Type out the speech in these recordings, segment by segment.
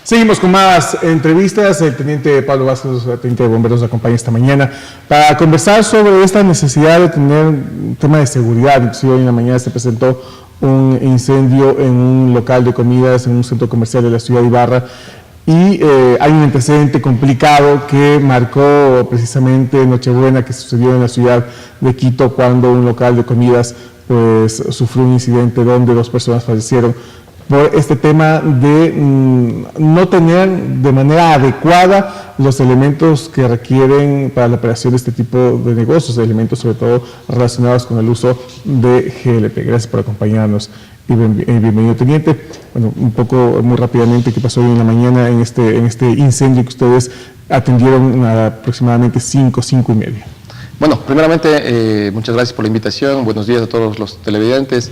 Seguimos con más entrevistas. El teniente Pablo Vázquez, teniente de bomberos, nos acompaña esta mañana para conversar sobre esta necesidad de tener un tema de seguridad. Inclusive hoy en la mañana se presentó un incendio en un local de comidas en un centro comercial de la ciudad de Ibarra y hay un antecedente complicado que marcó precisamente Nochebuena, que sucedió en la ciudad de Quito, cuando un local de comidas pues sufrió un incidente donde 2 personas fallecieron por este tema de no tener de manera adecuada los elementos que requieren para la operación de este tipo de negocios, elementos sobre todo relacionados con el uso de GLP. Gracias por acompañarnos y bienvenido, teniente. Bueno, un poco, muy rápidamente, ¿qué pasó hoy en la mañana en este incendio que ustedes atendieron a aproximadamente 5:30? Bueno, primeramente, muchas gracias por la invitación. Buenos días a todos los televidentes.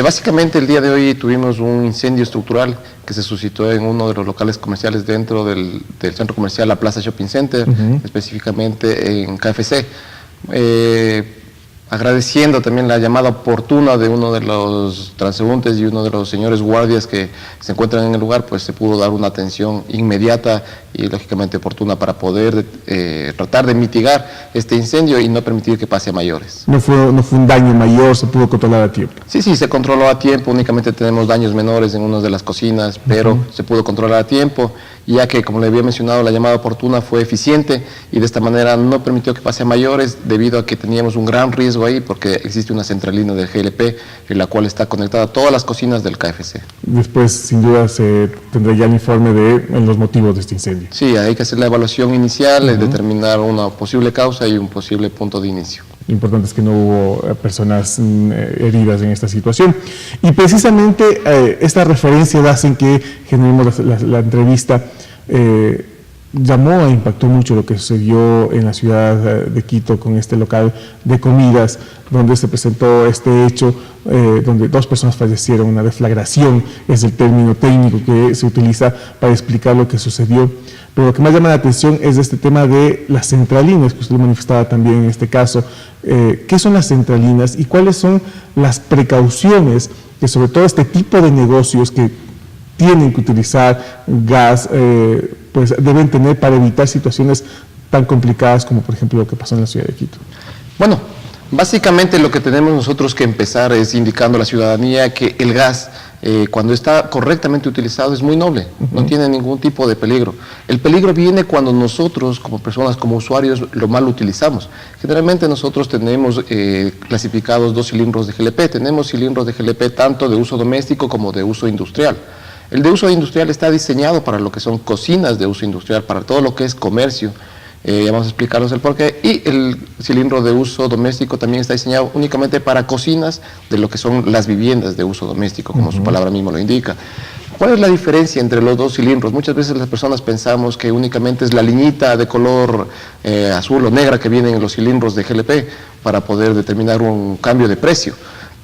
Básicamente, el día de hoy tuvimos un incendio estructural que se suscitó en uno de los locales comerciales dentro del centro comercial La Plaza Shopping Center, específicamente en KFC. Agradeciendo también la llamada oportuna de uno de los transeúntes y uno de los señores guardias que se encuentran en el lugar, pues se pudo dar una atención inmediata y lógicamente oportuna para poder tratar de mitigar este incendio y no permitir que pase a mayores. No fue un daño mayor, se pudo controlar a tiempo. Sí, se controló a tiempo, únicamente tenemos daños menores en una de las cocinas, pero se pudo controlar a tiempo, ya que, como le había mencionado, la llamada oportuna fue eficiente y de esta manera no permitió que pase a mayores, debido a que teníamos un gran riesgo ahí, porque existe una centralina del GLP en la cual está conectada a todas las cocinas del KFC. Después, sin duda, se tendrá ya el informe de los motivos de este incendio. Sí, hay que hacer la evaluación inicial, determinar una posible causa y un posible punto de inicio. Lo importante es que no hubo personas heridas en esta situación. Y precisamente esta referencia hacen que generemos la entrevista. Llamó e impactó mucho lo que sucedió en la ciudad de Quito con este local de comidas, donde se presentó este hecho, donde 2 personas fallecieron. Una deflagración es el término técnico que se utiliza para explicar lo que sucedió. Pero lo que más llama la atención es este tema de las centralinas, que usted manifestaba también en este caso. ¿Qué son las centralinas y cuáles son las precauciones que sobre todo este tipo de negocios que tienen que utilizar gas, pues deben tener para evitar situaciones tan complicadas como por ejemplo lo que pasó en la ciudad de Quito? Bueno, básicamente lo que tenemos nosotros que empezar es indicando a la ciudadanía que el gas, cuando está correctamente utilizado, es muy noble, no tiene ningún tipo de peligro. El peligro viene cuando nosotros, como personas, como usuarios, lo mal utilizamos. Generalmente nosotros tenemos clasificados 2 cilindros de GLP. Tenemos cilindros de GLP tanto de uso doméstico como de uso industrial. El de uso industrial está diseñado para lo que son cocinas de uso industrial, para todo lo que es comercio. Vamos a explicarles el porqué. Y el cilindro de uso doméstico también está diseñado únicamente para cocinas de lo que son las viviendas de uso doméstico, como su palabra mismo lo indica. ¿Cuál es la diferencia entre los 2 cilindros? Muchas veces las personas pensamos que únicamente es la liñita de color azul o negra que viene en los cilindros de GLP para poder determinar un cambio de precio.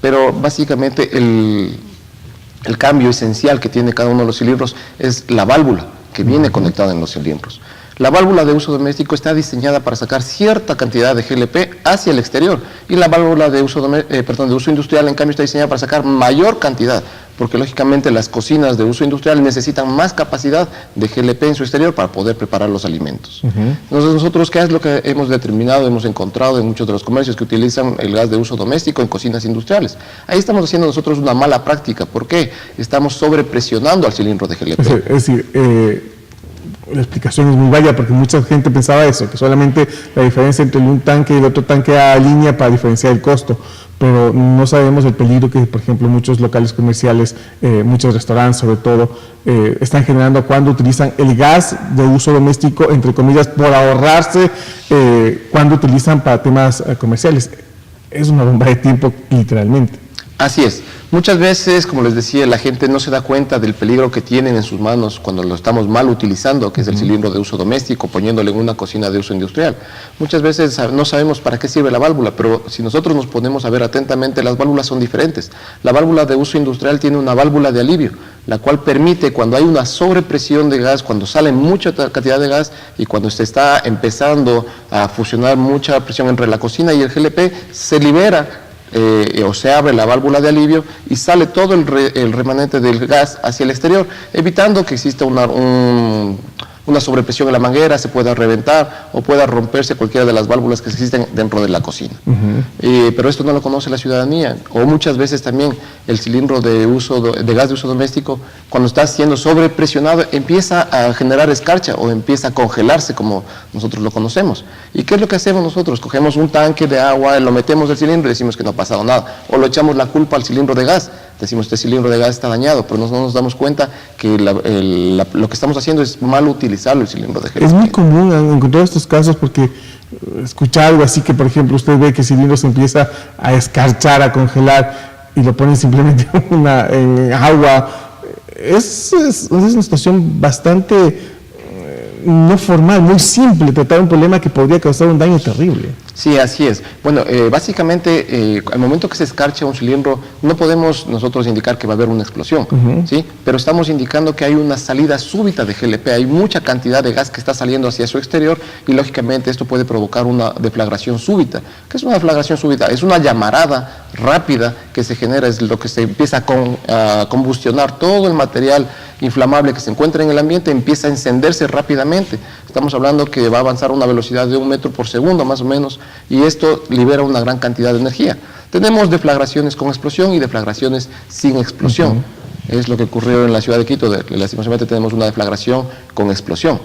Pero básicamente el cambio esencial que tiene cada uno de los cilindros es la válvula que viene conectada en los cilindros. La válvula de uso doméstico está diseñada para sacar cierta cantidad de GLP hacia el exterior, y la válvula de uso industrial, en cambio, está diseñada para sacar mayor cantidad, porque lógicamente las cocinas de uso industrial necesitan más capacidad de GLP en su exterior para poder preparar los alimentos. Entonces nosotros, ¿qué es lo que hemos determinado, hemos encontrado en muchos de los comercios que utilizan el gas de uso doméstico en cocinas industriales? Ahí estamos haciendo nosotros una mala práctica. ¿Por qué? Estamos sobrepresionando al cilindro de GLP. Es decir, la explicación es muy vaya, porque mucha gente pensaba eso, que solamente la diferencia entre un tanque y el otro tanque a línea para diferenciar el costo, pero no sabemos el peligro que, por ejemplo, muchos locales comerciales, muchos restaurantes sobre todo, están generando cuando utilizan el gas de uso doméstico, entre comillas, por ahorrarse, cuando utilizan para temas comerciales. Es una bomba de tiempo, literalmente. Así es. Muchas veces, como les decía, la gente no se da cuenta del peligro que tienen en sus manos cuando lo estamos mal utilizando, que es el cilindro de uso doméstico, poniéndole en una cocina de uso industrial. Muchas veces no sabemos para qué sirve la válvula, pero si nosotros nos ponemos a ver atentamente, las válvulas son diferentes. La válvula de uso industrial tiene una válvula de alivio, la cual permite, cuando hay una sobrepresión de gas, cuando sale mucha cantidad de gas y cuando se está empezando a fusionar mucha presión entre la cocina y el GLP, se libera o se abre la válvula de alivio y sale todo el remanente del gas hacia el exterior, evitando que exista una sobrepresión en la manguera, se pueda reventar o pueda romperse cualquiera de las válvulas que existen dentro de la cocina. Pero esto no lo conoce la ciudadanía, o muchas veces también el cilindro de gas de uso doméstico, cuando está siendo sobrepresionado, empieza a generar escarcha o empieza a congelarse, como nosotros lo conocemos. ¿Y qué es lo que hacemos nosotros? Cogemos un tanque de agua, lo metemos del cilindro y decimos que no ha pasado nada, o lo echamos la culpa al cilindro de gas. Decimos, este cilindro de gas está dañado, pero no nos damos cuenta que lo que estamos haciendo es mal utilizarlo, el cilindro de gas. Es muy común encontrar estos casos porque escuchar algo así que, por ejemplo, usted ve que el cilindro se empieza a escarchar, a congelar y lo ponen simplemente en agua. Es una situación bastante no formal, muy simple, tratar un problema que podría causar un daño terrible. Sí, así es. Bueno, básicamente, al momento que se escarcha un cilindro, no podemos nosotros indicar que va a haber una explosión, ¿sí? Pero estamos indicando que hay una salida súbita de GLP, hay mucha cantidad de gas que está saliendo hacia su exterior y, lógicamente, esto puede provocar una deflagración súbita. ¿Qué es una deflagración súbita? Es una llamarada rápida que se genera, es lo que se empieza a combustionar todo el material inflamable que se encuentra en el ambiente, empieza a encenderse rápidamente. Estamos hablando que va a avanzar a una velocidad de 1 metro por segundo, más o menos, y esto libera una gran cantidad de energía. Tenemos deflagraciones con explosión y deflagraciones sin explosión. Es lo que ocurrió en la ciudad de Quito, lastimosamente tenemos una deflagración con explosión.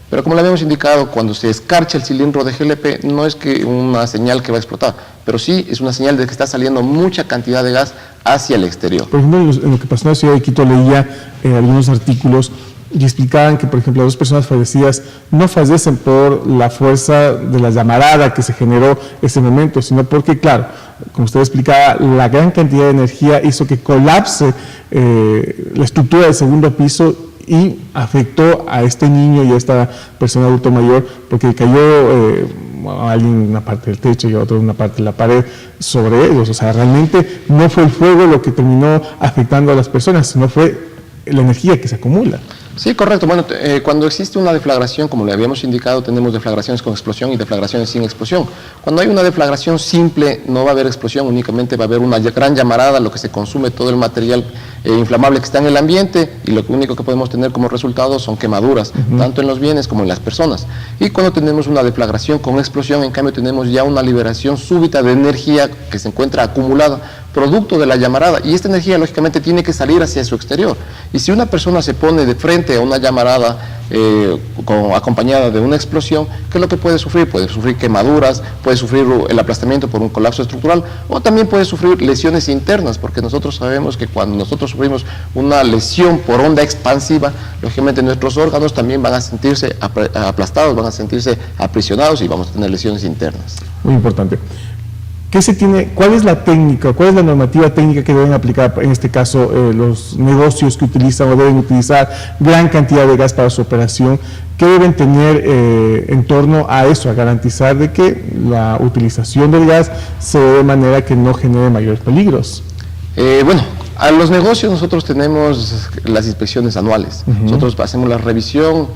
Pero como le habíamos indicado, cuando se escarcha el cilindro de GLP, no es que una señal que va a explotar, pero sí es una señal de que está saliendo mucha cantidad de gas hacia el exterior. Por ejemplo, en lo que pasó en la ciudad de Quito, leía algunos artículos y explicaban que, por ejemplo, 2 personas fallecidas no fallecen por la fuerza de la llamarada que se generó ese momento, sino porque, claro, como usted explicaba, la gran cantidad de energía hizo que colapse la estructura del segundo piso y afectó a este niño y a esta persona adulto mayor porque cayó alguien en una parte del techo y otro en una parte de la pared sobre ellos. O sea, realmente no fue el fuego lo que terminó afectando a las personas, sino fue la energía que se acumula. Sí, correcto. Bueno, cuando existe una deflagración, como le habíamos indicado, tenemos deflagraciones con explosión y deflagraciones sin explosión. Cuando hay una deflagración simple, no va a haber explosión, únicamente va a haber una gran llamarada, lo que se consume todo el material inflamable que está en el ambiente, y lo único que podemos tener como resultado son quemaduras, tanto en los bienes como en las personas. Y cuando tenemos una deflagración con explosión, en cambio tenemos ya una liberación súbita de energía que se encuentra acumulada, producto de la llamarada, y esta energía lógicamente tiene que salir hacia su exterior. Y si una persona se pone de frente a una llamarada acompañada de una explosión, ¿qué es lo que puede sufrir? Puede sufrir quemaduras, puede sufrir el aplastamiento por un colapso estructural, o también puede sufrir lesiones internas, porque nosotros sabemos que cuando nosotros sufrimos una lesión por onda expansiva, lógicamente nuestros órganos también van a sentirse aplastados, van a sentirse aprisionados y vamos a tener lesiones internas. Muy importante. ¿Cuál es la técnica, cuál es la normativa técnica que deben aplicar, en este caso, los negocios que utilizan o deben utilizar gran cantidad de gas para su operación? ¿Qué deben tener en torno a eso, a garantizar de que la utilización del gas se dé de manera que no genere mayores peligros? Bueno, a los negocios nosotros tenemos las inspecciones anuales. Nosotros hacemos una revisión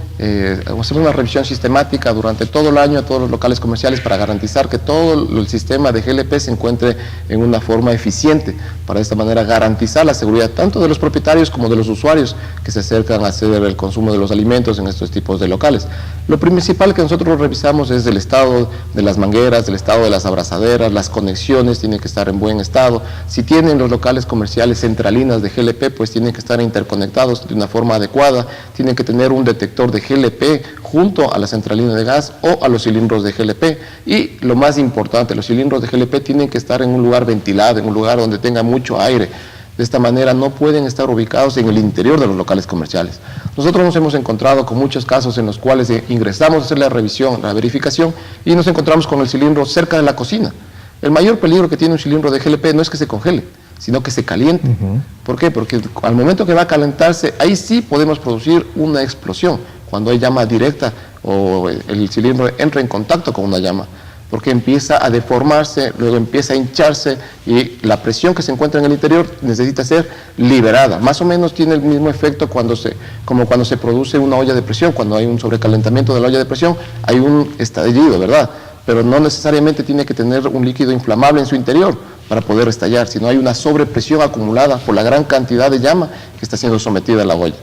sistemática durante todo el año a todos los locales comerciales para garantizar que todo el sistema de GLP se encuentre en una forma eficiente, para de esta manera garantizar la seguridad tanto de los propietarios como de los usuarios que se acercan a hacer el consumo de los alimentos en estos tipos de locales. Lo principal que nosotros revisamos es el estado de las mangueras, el estado de las abrazaderas, las conexiones tienen que estar en buen estado. Si tienen los locales comerciales centralinas de GLP, pues tienen que estar interconectados de una forma adecuada, tienen que tener un detector de GLP junto a la centralina de gas o a los cilindros de GLP. Y lo más importante, los cilindros de GLP tienen que estar en un lugar ventilado, en un lugar donde tenga mucho aire. De esta manera no pueden estar ubicados en el interior de los locales comerciales. Nosotros nos hemos encontrado con muchos casos en los cuales ingresamos a hacer la revisión, la verificación, y nos encontramos con el cilindro cerca de la cocina. El mayor peligro que tiene un cilindro de GLP no es que se congele, sino que se caliente. ¿Por qué? Porque al momento que va a calentarse, ahí sí podemos producir una explosión, cuando hay llama directa o el cilindro entra en contacto con una llama, porque empieza a deformarse, luego empieza a hincharse y la presión que se encuentra en el interior necesita ser liberada. Más o menos tiene el mismo efecto como cuando se produce una olla de presión, cuando hay un sobrecalentamiento de la olla de presión, hay un estallido, ¿verdad? Pero no necesariamente tiene que tener un líquido inflamable en su interior. para poder estallar, sino hay una sobrepresión acumulada por la gran cantidad de llama que está siendo sometida a la olla.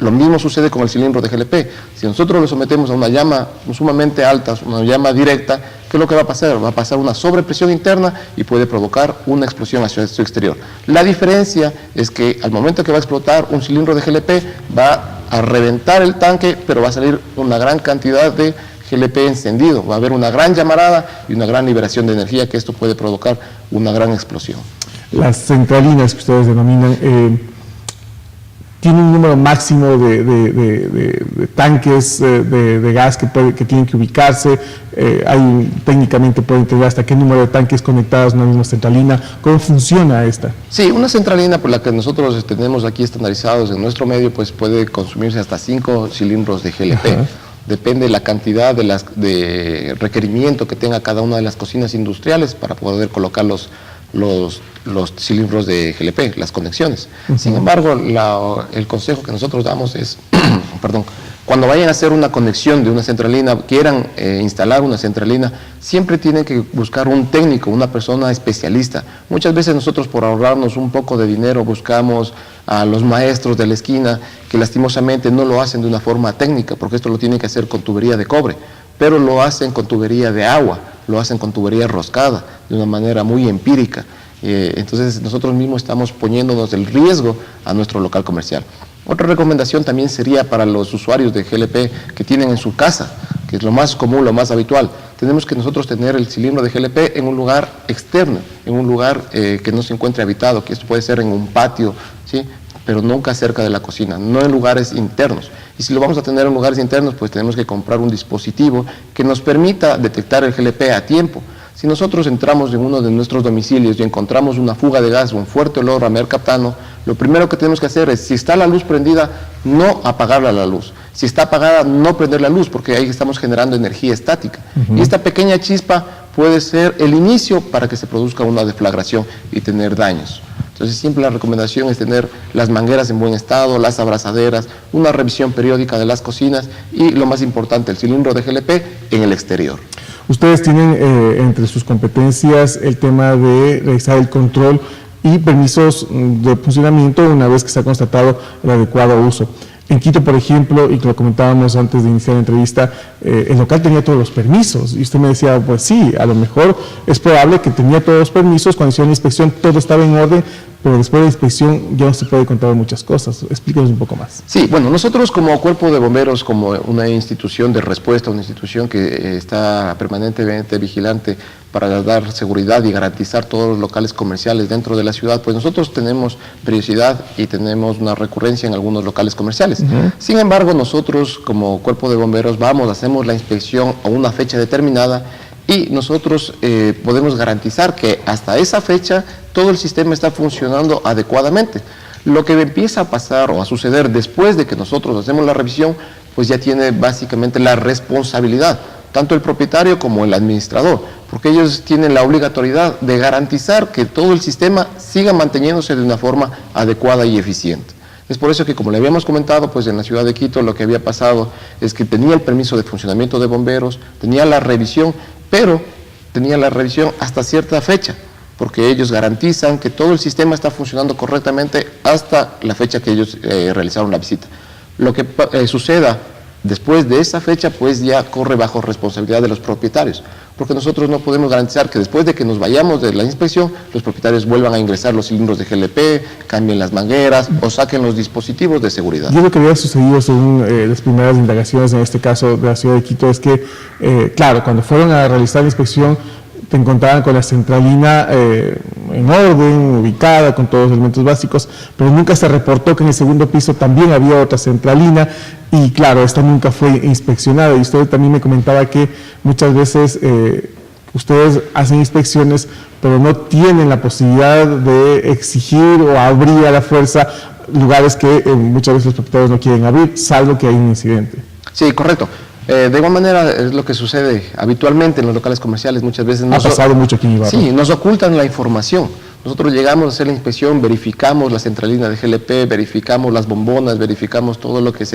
Lo mismo sucede con el cilindro de GLP. Si nosotros lo sometemos a una llama sumamente alta, una llama directa, ¿qué es lo que va a pasar? Va a pasar una sobrepresión interna y puede provocar una explosión hacia su exterior. La diferencia es que al momento que va a explotar un cilindro de GLP, va a reventar el tanque, pero va a salir una gran cantidad de GLP encendido. Va a haber una gran llamarada y una gran liberación de energía, que esto puede provocar una gran explosión. Las centralinas que ustedes denominan, ¿tiene un número máximo de tanques de gas que tienen que ubicarse? Técnicamente pueden tener hasta qué número de tanques conectados a una misma centralina. ¿Cómo funciona esta? Sí, una centralina por la que nosotros tenemos aquí estandarizados en nuestro medio, pues puede consumirse hasta 5 cilindros de GLP. Ajá. Depende de la cantidad de requerimiento que tenga cada una de las cocinas industriales para poder colocar los cilindros de GLP, las conexiones. Sin embargo, el consejo que nosotros damos es, perdón, cuando vayan a hacer una conexión de una centralina, quieran instalar una centralina, siempre tienen que buscar un técnico, una persona especialista. Muchas veces nosotros, por ahorrarnos un poco de dinero, buscamos a los maestros de la esquina que lastimosamente no lo hacen de una forma técnica, porque esto lo tienen que hacer con tubería de cobre, pero lo hacen con tubería de agua, lo hacen con tubería roscada, de una manera muy empírica. Entonces nosotros mismos estamos poniéndonos el riesgo a nuestro local comercial. Otra recomendación también sería para los usuarios de GLP que tienen en su casa, que es lo más común, lo más habitual. Tenemos que nosotros tener el cilindro de GLP en un lugar externo, en un lugar que no se encuentre habitado, que esto puede ser en un patio, ¿sí? Pero nunca cerca de la cocina, no en lugares internos. Y si lo vamos a tener en lugares internos, pues tenemos que comprar un dispositivo que nos permita detectar el GLP a tiempo. Si nosotros entramos en uno de nuestros domicilios y encontramos una fuga de gas o un fuerte olor a mercaptano, lo primero que tenemos que hacer es, si está la luz prendida, no apagarla la luz. Si está apagada, no prender la luz, porque ahí estamos generando energía estática. Y esta pequeña chispa puede ser el inicio para que se produzca una deflagración y tener daños. Entonces siempre la recomendación es tener las mangueras en buen estado, las abrazaderas, una revisión periódica de las cocinas y, lo más importante, el cilindro de GLP en el exterior. Ustedes tienen entre sus competencias el tema de realizar el control y permisos de funcionamiento una vez que se ha constatado el adecuado uso. En Quito, por ejemplo, y que lo comentábamos antes de iniciar la entrevista, el local tenía todos los permisos y usted me decía, pues sí, a lo mejor es probable que tenía todos los permisos, cuando hicieron la inspección todo estaba en orden, pero después de la inspección ya no se puede contar muchas cosas. Explíquenos un poco más. Sí, bueno, nosotros como Cuerpo de Bomberos, como una institución de respuesta, una institución que está permanentemente vigilante para dar seguridad y garantizar todos los locales comerciales dentro de la ciudad, pues nosotros tenemos periodicidad y tenemos una recurrencia en algunos locales comerciales. Sin embargo, nosotros como Cuerpo de Bomberos hacemos la inspección a una fecha determinada y nosotros podemos garantizar que hasta esa fecha todo el sistema está funcionando adecuadamente. Lo que empieza a pasar o a suceder después de que nosotros hacemos la revisión, pues ya tiene básicamente la responsabilidad, tanto el propietario como el administrador, porque ellos tienen la obligatoriedad de garantizar que todo el sistema siga manteniéndose de una forma adecuada y eficiente. Es por eso que, como le habíamos comentado, pues en la ciudad de Quito lo que había pasado es que tenía el permiso de funcionamiento de bomberos, tenía la revisión, pero tenía la revisión hasta cierta fecha, porque ellos garantizan que todo el sistema está funcionando correctamente hasta la fecha que ellos realizaron la visita. Lo que suceda después de esa fecha, pues ya corre bajo responsabilidad de los propietarios, porque nosotros no podemos garantizar que después de que nos vayamos de la inspección, los propietarios vuelvan a ingresar los cilindros de GLP, cambien las mangueras o saquen los dispositivos de seguridad. Yo lo que había sucedido según las primeras indagaciones, en este caso de la ciudad de Quito, es que, claro, cuando fueron a realizar la inspección, te encontraban con la centralina en orden, ubicada, con todos los elementos básicos, pero nunca se reportó que en el segundo piso también había otra centralina y claro, esta nunca fue inspeccionada. Y usted también me comentaba que muchas veces ustedes hacen inspecciones, pero no tienen la posibilidad de exigir o abrir a la fuerza lugares que muchas veces los propietarios no quieren abrir, salvo que hay un incidente. Sí, correcto. De igual manera es lo que sucede habitualmente en los locales comerciales. Muchas veces ha pasado mucho aquí en Ibarra. Sí, nos ocultan la información. Nosotros llegamos a hacer la inspección, verificamos la centralina de GLP, verificamos las bombonas, verificamos todo lo que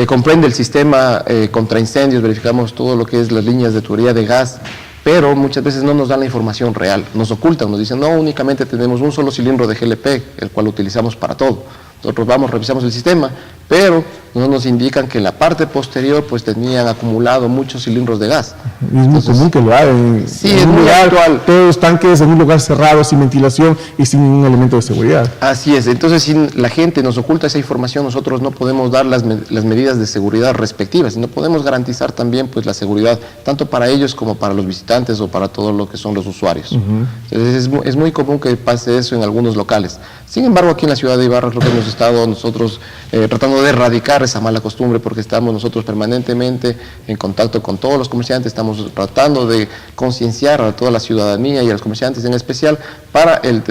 comprende el sistema contra incendios, verificamos todo lo que es las líneas de tubería de gas, pero muchas veces no nos dan la información real, nos ocultan, nos dicen, no, únicamente tenemos un solo cilindro de GLP, el cual utilizamos para todo. Nosotros vamos, revisamos el sistema, pero no nos indican que en la parte posterior pues tenían acumulado muchos cilindros de gas. Y es muy común que lo hagan. Sí, es muy habitual. Todos los tanques en un lugar cerrado, sin ventilación y sin ningún elemento de seguridad. Así es, entonces si la gente nos oculta esa información, nosotros no podemos dar las medidas de seguridad respectivas, y no podemos garantizar también pues la seguridad, tanto para ellos como para los visitantes o para todo lo que son los usuarios. Entonces es muy común que pase eso en algunos locales. Sin embargo, aquí en la ciudad de Ibarra es lo que hemos estado nosotros tratando de erradicar esa mala costumbre, porque estamos nosotros permanentemente en contacto con todos los comerciantes, estamos tratando de concienciar a toda la ciudadanía y a los comerciantes en especial para el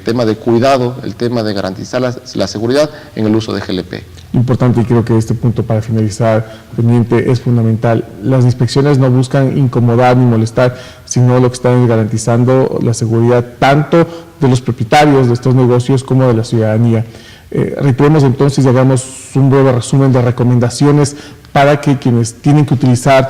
tema de cuidado, el tema de garantizar la seguridad en el uso de GLP. Importante, y creo que este punto para finalizar, teniente, es fundamental. Las inspecciones no buscan incomodar ni molestar, sino lo que están es garantizando la seguridad tanto de los propietarios de estos negocios como de la ciudadanía. Reiteremos entonces y hagamos un breve resumen de recomendaciones para que quienes tienen que utilizar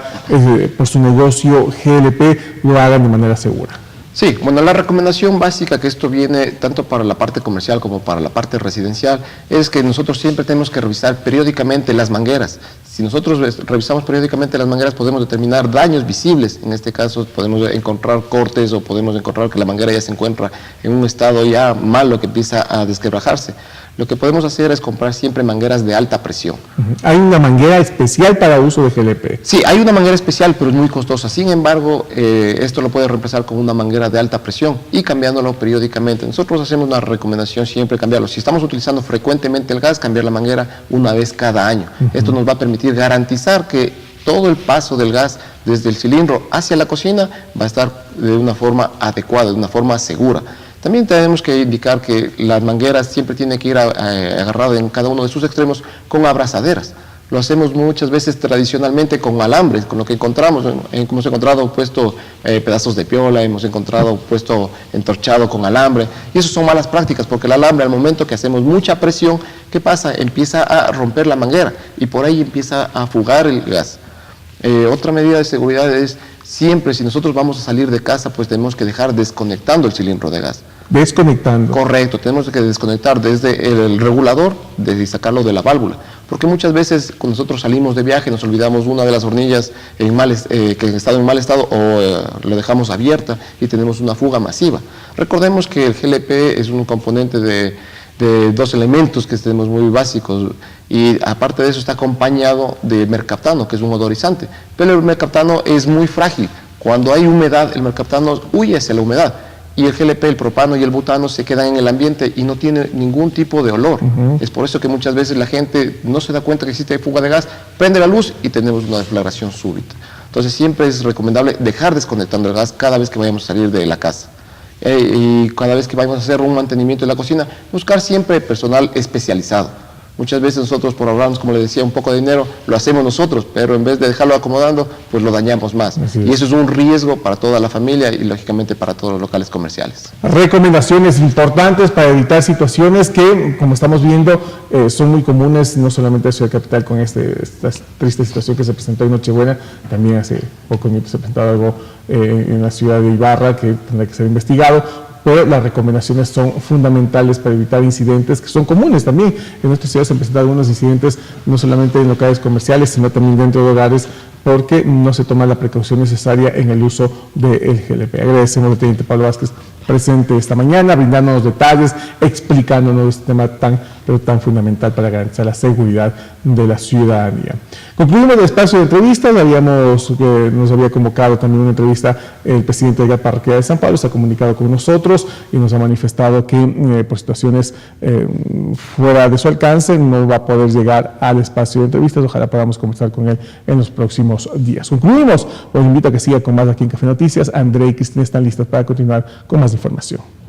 por su negocio GLP lo hagan de manera segura. Sí, bueno, la recomendación básica, que esto viene tanto para la parte comercial como para la parte residencial, es que nosotros siempre tenemos que revisar periódicamente las mangueras. Si nosotros revisamos periódicamente las mangueras, podemos determinar daños visibles. En este caso, podemos encontrar cortes o podemos encontrar que la manguera ya se encuentra en un estado ya malo que empieza a desquebrajarse. Lo que podemos hacer es comprar siempre mangueras de alta presión. ¿Hay una manguera especial para uso de GLP? Sí, hay una manguera especial, pero es muy costosa. Sin embargo, esto lo puede reemplazar con una manguera de alta presión y cambiándolo periódicamente. Nosotros hacemos una recomendación siempre cambiarlo. Si estamos utilizando frecuentemente el gas, cambiar la manguera una vez cada año. Esto nos va a permitir garantizar que todo el paso del gas desde el cilindro hacia la cocina va a estar de una forma adecuada, de una forma segura. También tenemos que indicar que las mangueras siempre tienen que ir agarradas en cada uno de sus extremos con abrazaderas. Lo hacemos muchas veces tradicionalmente con alambres, con lo que encontramos. Hemos encontrado puesto pedazos de piola, hemos encontrado puesto entorchado con alambre. Y eso son malas prácticas, porque el alambre, al momento que hacemos mucha presión, ¿qué pasa? Empieza a romper la manguera y por ahí empieza a fugar el gas. Otra medida de seguridad es siempre, si nosotros vamos a salir de casa, pues tenemos que dejar desconectando el cilindro de gas. Desconectando. Correcto, tenemos que desconectar desde el regulador, desde sacarlo de la válvula, porque muchas veces cuando nosotros salimos de viaje nos olvidamos una de las hornillas que está en mal estado o la dejamos abierta y tenemos una fuga masiva. Recordemos que el GLP es un componente de dos elementos que tenemos muy básicos y aparte de eso está acompañado de mercaptano, que es un odorizante, pero el mercaptano es muy frágil. Cuando hay humedad, el mercaptano huye hacia la humedad. Y el GLP, el propano y el butano se quedan en el ambiente y no tiene ningún tipo de olor. Es por eso que muchas veces la gente no se da cuenta que existe fuga de gas, prende la luz y tenemos una deflagración súbita. Entonces siempre es recomendable dejar desconectando el gas cada vez que vayamos a salir de la casa. Y cada vez que vayamos a hacer un mantenimiento de la cocina, buscar siempre personal especializado. Muchas veces nosotros, por ahorrarnos, como le decía, un poco de dinero, lo hacemos nosotros, pero en vez de dejarlo acomodando, pues lo dañamos más. Y eso es un riesgo para toda la familia y, lógicamente, para todos los locales comerciales. Recomendaciones importantes para evitar situaciones que, como estamos viendo, son muy comunes, no solamente en Ciudad Capital con esta triste situación que se presentó en Nochebuena, también hace pocos minutos se presentó algo en la ciudad de Ibarra que tendrá que ser investigado. Pero las recomendaciones son fundamentales para evitar incidentes que son comunes también. En nuestra ciudad se han presentado algunos incidentes no solamente en locales comerciales, sino también dentro de hogares, porque no se toma la precaución necesaria en el uso del GLP. Agradecemos al teniente Pablo Vázquez presente esta mañana, brindándonos detalles, explicándonos este tema tan fundamental para garantizar la seguridad de la ciudadanía. Concluimos el espacio de entrevistas. Nos había convocado también una entrevista el presidente de la Parroquia de San Pablo, se ha comunicado con nosotros y nos ha manifestado que por situaciones fuera de su alcance no va a poder llegar al espacio de entrevistas. Ojalá podamos conversar con él en los próximos días. Concluimos, los invito a que siga con más aquí en Café Noticias. André y Cristina están listas para continuar con más información.